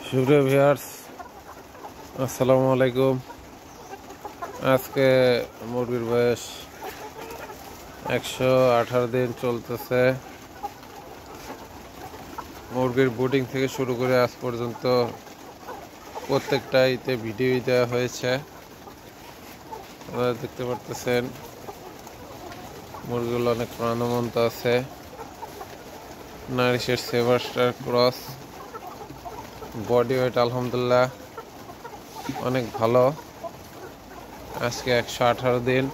সুপ্রিয় ভিউয়ার্স, আসসালামু আলাইকুম। আজকে মুরগির বয়স 118 দিন চলতেছে। মুরগির বুডিং থেকে শুরু করে আজ পর্যন্ত প্রত্যেকটাইতে ভিডিও দেওয়া হয়েছে। আপনারা দেখতে পারতেছেন মুরগিগুলো অনেক প্রাণবন্ত আছে। নারিশের সেভাস্টার ক্রস, বডি ওয়েট আলহামদুলিল্লাহ অনেক ভালো। আজকে 118 দিন।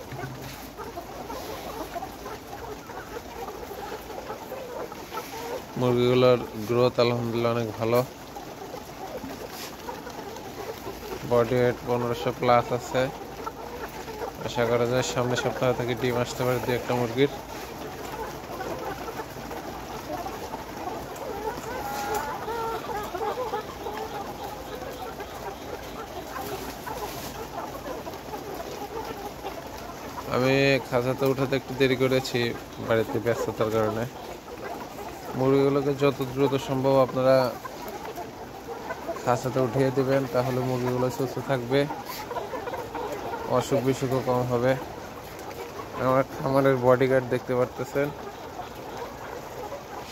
মুরগিগুলোর গ্রোথ আলহামদুলিল্লাহ অনেক ভালো। বডি ওয়েট 1500 প্লাস আছে। আশা করা যায় সামনের সপ্তাহ থেকে ডিম আসতে পারে 2-1টা মুরগির। আমি খাঁচাতে উঠাতে একটু দেরি করেছি বাড়িতে ব্যস্ততার কারণে। মুরগিগুলোকে যত দ্রুত সম্ভব আপনারা খাঁচাতে উঠিয়ে দেবেন, তাহলে মুরগিগুলো সুস্থ থাকবে, অসুখ বিসুখও কম হবে। আমার খামারের বডিগার্ড দেখতে পারতেছেন,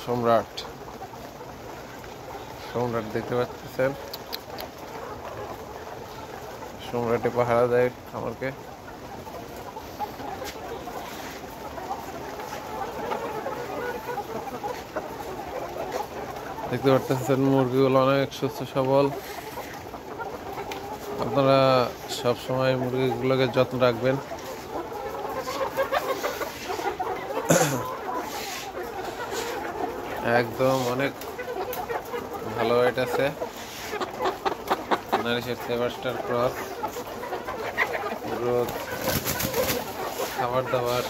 সম্রাট দেখতে পাচ্ছেন। সম্রাটে পাহারা দেয় খামারকে। দেখতে পারতেছেন মুরগিগুলো অনেক সুস্থ সবল। আপনারা সবসময় মুরগিগুলোকে যত্ন রাখবেন। একদম অনেক ভালো ওয়েট আছে। নারিশের সেভাস্টার ক্রস, গ্রোথ, খাবার দাবার,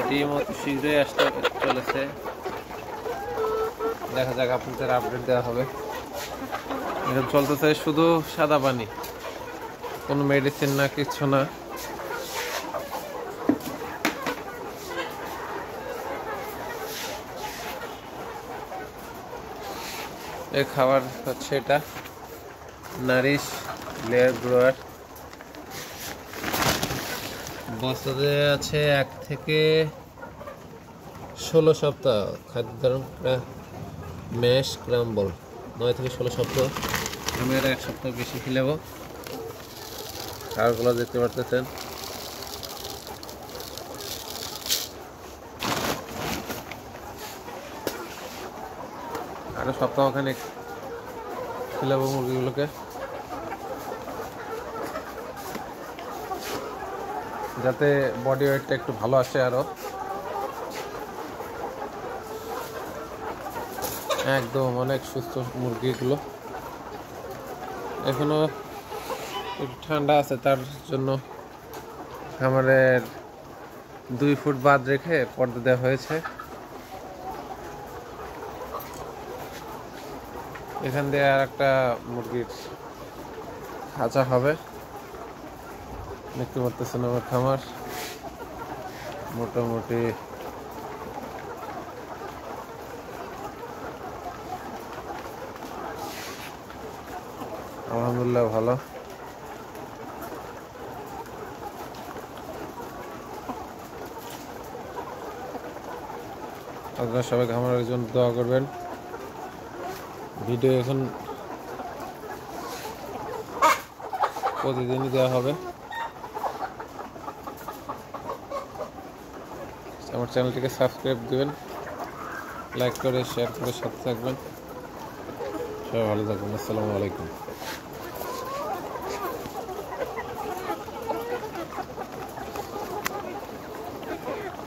ডিম অতি শীঘ্রই আসতে চলেছে। দেখা যাক, আপনাদের আপডেট দেওয়া হবে। এখন চলতেছে শুধু সাদা পানি, কোনো মেডিসিন না, কিচ্ছু না। এর খাবার হচ্ছে এটা নারিশ লেয়ার গ্রোয়ার। বছরে আছে 1 থেকে 16 সপ্তাহ খাদ্য ধারণ ম্যাশ ক্রাম্বল, 9 থেকে 16 সপ্তাহ। আমি এর 1 সপ্তাহ বেশি খেলাব। খাবারগুলো দেখতে পারতেছেন। আরো সপ্তাহখানেক খেলাবো মুরগিগুলোকে, যাতে বডি ওয়েটটা একটু ভালো আসে। আরো একদম অনেক সুস্থ মুরগিগুলো। এখনো একটু ঠান্ডা আছে, তার জন্য খামারের 2 ফুট বাদ রেখে পর্দা দেওয়া হয়েছে। এখান দিয়ে আর একটা মুরগির খাঁচা হবে। দেখতে পারতেছেন আমার খামার মোটামুটি আলহামদুলিল্লাহ ভালো। আপনারা সবাই খামারের জন্য দোয়া করবেন। ভিডিও এখন প্রতিদিনই দেওয়া হবে। আমার চ্যানেলটিকে সাবস্ক্রাইব দিবেন, লাইক করে শেয়ার করে সাথে থাকবেন। সবাই ভালো থাকবেন। আসসালামু আলাইকুম।